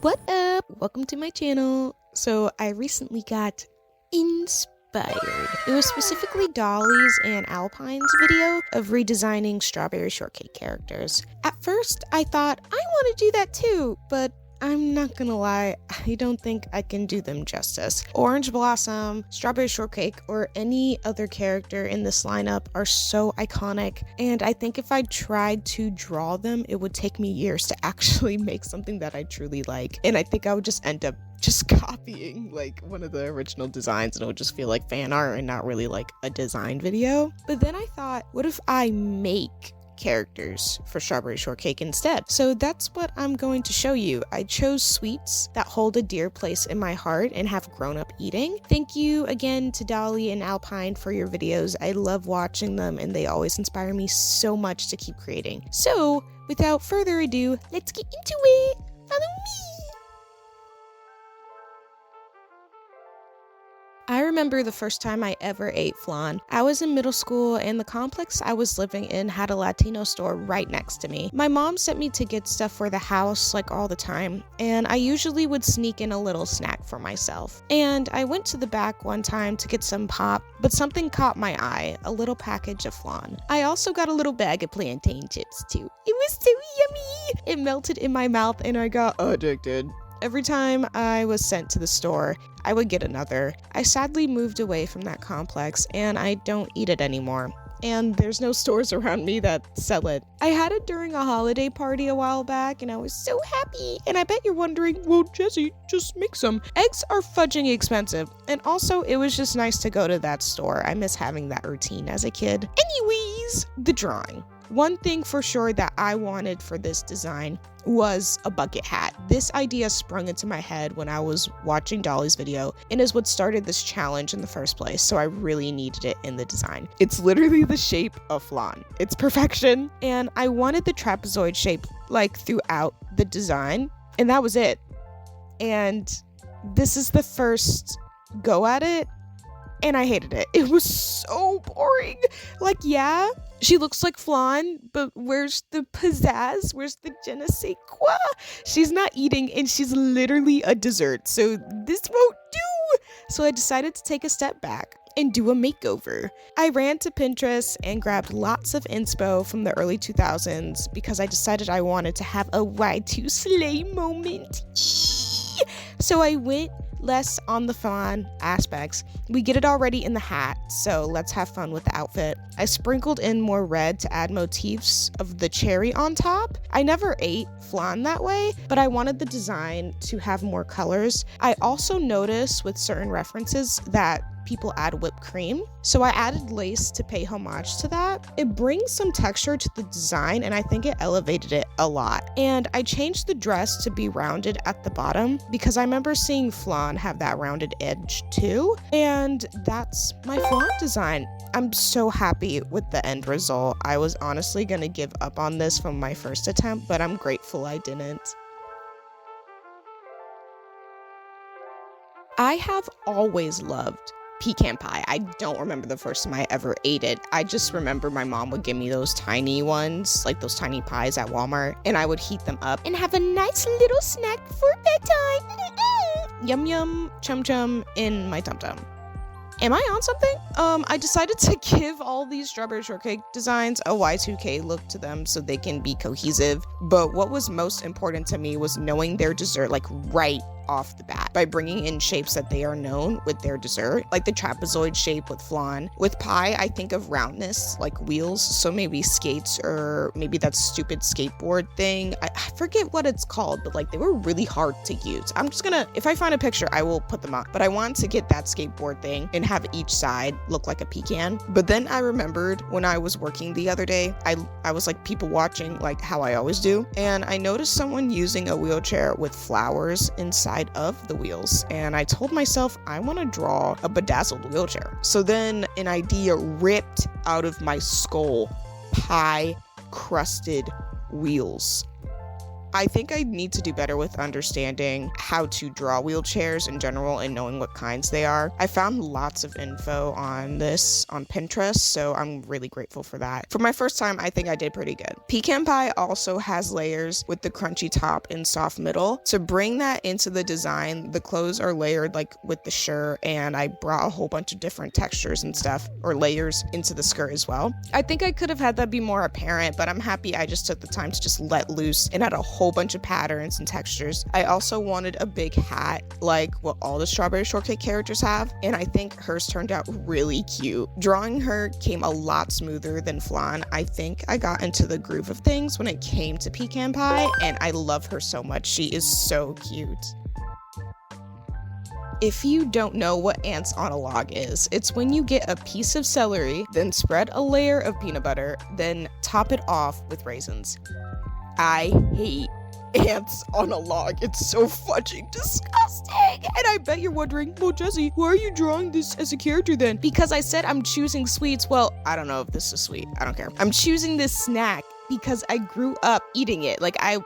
What up? Welcome to my channel. So I recently got inspired. It was specifically Dolly's and Alpine's video of redesigning strawberry shortcake characters. At first, I thought I want to do that too, but I'm not gonna lie, I don't think I can do them justice. Orange Blossom, Strawberry Shortcake, or any other character in this lineup are so iconic, and I think if I tried to draw them, it would take me years to actually make something that I truly like, and I think I would just end up just copying like one of the original designs, and it would just feel like fan art and not really like a design video. But then I thought, what if I make characters for Strawberry Shortcake instead? So that's what I'm going to show you. I chose sweets that hold a dear place in my heart and have grown up eating. Thank you again to Dolly and Alpine for your videos. I love watching them and they always inspire me so much to keep creating. So without further ado, let's get into it. Follow me. I remember the first time I ever ate flan. I was in middle school and the complex I was living in had a Latino store right next to me. My mom sent me to get stuff for the house like all the time, and I usually would sneak in a little snack for myself. And I went to the back one time to get some pop, but something caught my eye, a little package of flan. I also got a little bag of plantain chips too. It was so yummy! It melted in my mouth and I got addicted. Every time I was sent to the store, I would get another. I sadly moved away from that complex and I don't eat it anymore. And there's no stores around me that sell it. I had it during a holiday party a while back and I was so happy. And I bet you're wondering, well, Jessie, just make some. Eggs are fudging expensive. And also, it was just nice to go to that store. I miss having that routine as a kid. Anyways, the drawing. One thing for sure that I wanted for this design was a bucket hat. This idea sprung into my head when I was watching Dolly's video and is what started this challenge in the first place, so I really needed it in the design. It's literally the shape of flan. It's perfection, and I wanted the trapezoid shape like throughout the design, and that was it. And this is the first go at it, and I hated it. It was so boring. Like, yeah, she looks like flan, but where's the pizzazz? Where's the je ne sais quoi? She's not eating and she's literally a dessert, so this won't do. So I decided to take a step back and do a makeover. I ran to Pinterest and grabbed lots of inspo from the early 2000s because I decided I wanted to have a Y2 slay moment. So I went less on the fun aspects. We get it already in the hat, so let's have fun with the outfit. I sprinkled in more red to add motifs of the cherry on top. I never ate flan that way, but I wanted the design to have more colors. I also noticed with certain references that people add whipped cream, so I added lace to pay homage to that. It brings some texture to the design and I think it elevated it a lot. And I changed the dress to be rounded at the bottom because I remember seeing flan have that rounded edge too, and that's my flan design. I'm so happy with the end result. I was honestly gonna give up on this from my first attempt, but I'm grateful I didn't. I have always loved pecan pie. I don't remember the first time I ever ate it. I just remember my mom would give me those tiny ones, like those tiny pies at Walmart, and I would heat them up and have a nice little snack before bedtime. Yum yum, chum chum in my tum tum. Am I on something? I decided to give all these strawberry shortcake designs a Y2K look to them so they can be cohesive. But what was most important to me was knowing their dessert like right off the bat by bringing in shapes that they are known with their dessert, like the trapezoid shape with flan. With pie, I think of roundness, like wheels, so maybe skates or maybe that stupid skateboard thing. I forget what it's called, but like they were really hard to use. I'm just gonna, if I find a picture, I will put them up. But I want to get that skateboard thing and have each side look like a pecan. But then I remembered when I was working the other day, I was like people watching like how I always do, and I noticed someone using a wheelchair with flowers inside of the wheels, and I told myself I want to draw a bedazzled wheelchair. So then an idea ripped out of my skull: pie crusted wheels. I think I need to do better with understanding how to draw wheelchairs in general and knowing what kinds they are. I found lots of info on this on Pinterest, so I'm really grateful for that. For my first time, I think I did pretty good. Pecan pie also has layers with the crunchy top and soft middle. To bring that into the design, the clothes are layered like with the shirt, and I brought a whole bunch of different textures and stuff, or layers, into the skirt as well. I think I could have had that be more apparent, but I'm happy I just took the time to just let loose and add a whole bunch of patterns and textures. I also wanted a big hat like what all the Strawberry Shortcake characters have, and I think hers turned out really cute. Drawing her came a lot smoother than flan. I think I got into the groove of things when it came to pecan pie, and I love her so much. She is so cute. If you don't know what ants on a log is, it's when you get a piece of celery, then spread a layer of peanut butter, then top it off with raisins. I hate ants on a log. It's so fudging disgusting. And I bet you're wondering, well, Jessie, why are you drawing this as a character then? Because I said I'm choosing sweets. Well, I don't know if this is sweet. I don't care. I'm choosing this snack because I grew up eating it. Like I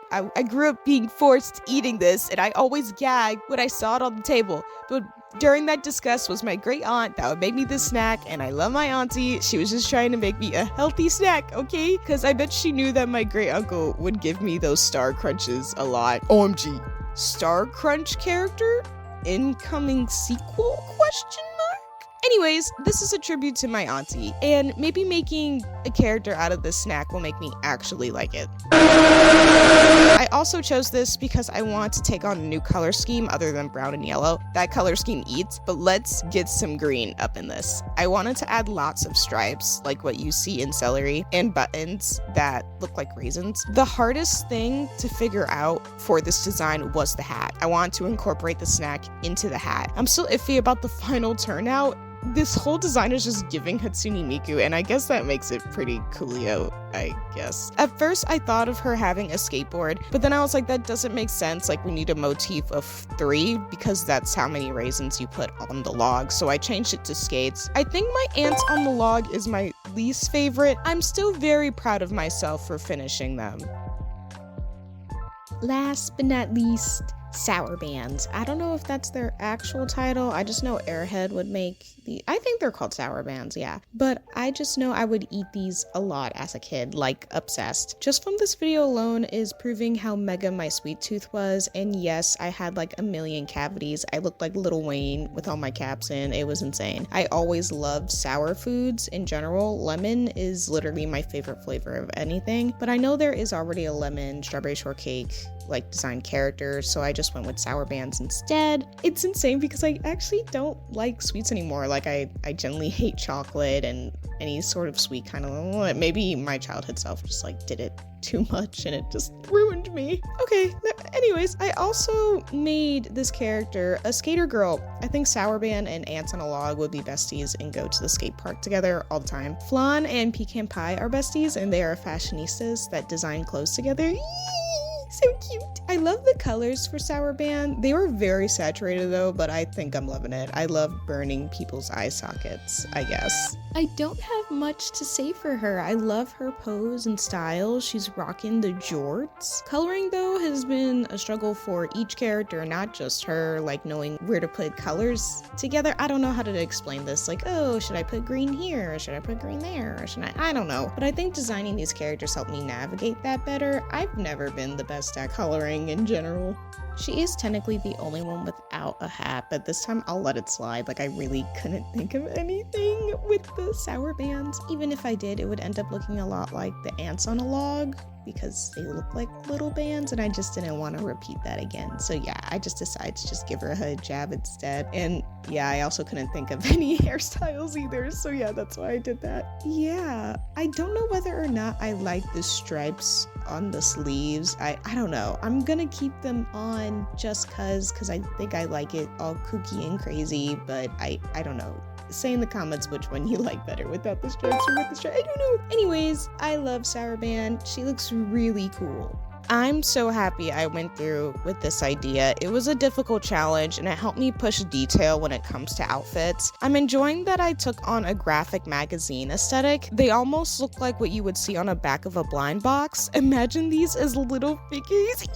grew up being forced eating this, and I always gagged when I saw it on the table. But during that disgust was my great aunt that would make me this snack, and I love my auntie. She was just trying to make me a healthy snack, okay? Because I bet she knew that my great uncle would give me those Star Crunches a lot. OMG. Star Crunch character? Incoming sequel? Question mark? Anyways, this is a tribute to my auntie, and maybe making a character out of this snack will make me actually like it. I also chose this because I want to take on a new color scheme other than brown and yellow. That color scheme eats, but let's get some green up in this. I wanted to add lots of stripes, like what you see in celery, and buttons that look like raisins. The hardest thing to figure out for this design was the hat. I wanted to incorporate the snack into the hat. I'm still iffy about the final turnout. This whole design is just giving Hatsune Miku, and I guess that makes it pretty coolio, I guess. At first, I thought of her having a skateboard, but then I was like, that doesn't make sense. Like, we need a motif of 3 because that's how many raisins you put on the log, so I changed it to skates. I think my ants on the log is my least favorite. I'm still very proud of myself for finishing them. Last but not least, Sour Bands. I don't know if that's their actual title. I just know Airhead would make I think they're called Sour Bands, yeah. But I just know I would eat these a lot as a kid, like obsessed. Just from this video alone is proving how mega my sweet tooth was, and yes, I had like a million cavities. I looked like Lil Wayne with all my caps in. It was insane. I always loved sour foods in general. Lemon is literally my favorite flavor of anything, but I know there is already a lemon Strawberry Shortcake like design character, so I just went with Sour Bands instead. It's insane because I actually don't like sweets anymore. Like I generally hate chocolate and any sort of sweet kind of, maybe my childhood self just like did it too much and it just ruined me. Okay, anyways, I also made this character a skater girl. I think Sour Band and Ants on a Log would be besties and go to the skate park together all the time. Flan and Pecan Pie are besties, and they are fashionistas that design clothes together. So cute. I love the colors for Sour Band. They were very saturated though, but I think I'm loving it. I love burning people's eye sockets, I guess. I don't have much to say for her. I love her pose and style. She's rocking the jorts. Coloring though has been a struggle for each character, not just her, like knowing where to put colors together. I don't know how to explain this. Like, oh, should I put green here? Or should I put green there? Or should I don't know. But I think designing these characters helped me navigate that better. I've never been the best at coloring in general. She is technically the only one without a hat, but this time I'll let it slide. Like, I really couldn't think of anything with the Sour Bands. Even if I did, it would end up looking a lot like the ants on a log because they look like little bands, and I just didn't want to repeat that again. So yeah, I just decided to just give her a hijab instead. And yeah, I also couldn't think of any hairstyles either, so yeah, that's why I did that. Yeah, I don't know whether or not I like the stripes on the sleeves. I don't know. I'm gonna keep them on just cause I think I like it all kooky and crazy, but I don't know. Say in the comments which one you like better, without the stripes or with the stripes. I don't know. Anyways, I love Sour Band. She looks really cool. I'm so happy I went through with this idea. It was a difficult challenge and it helped me push detail when it comes to outfits. I'm enjoying that I took on a graphic magazine aesthetic. They almost look like what you would see on a back of a blind box. Imagine these as little figures.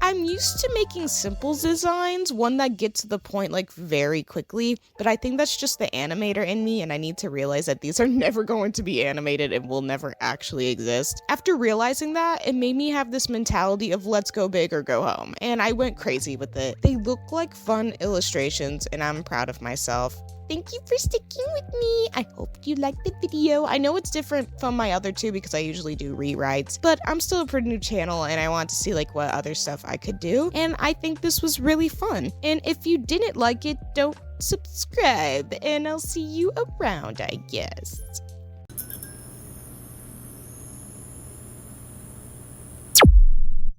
I'm used to making simple designs, one that gets to the point like very quickly, but I think that's just the animator in me, and I need to realize that these are never going to be animated and will never actually exist. After realizing that, it made me have this mentality of let's go big or go home, and I went crazy with it. They look like fun illustrations, and I'm proud of myself. Thank you for sticking with me. I hope you liked the video. I know it's different from my other two because I usually do rewrites, but I'm still a pretty new channel and I want to see like what other stuff I could do. And I think this was really fun. And if you didn't like it, don't subscribe and I'll see you around, I guess.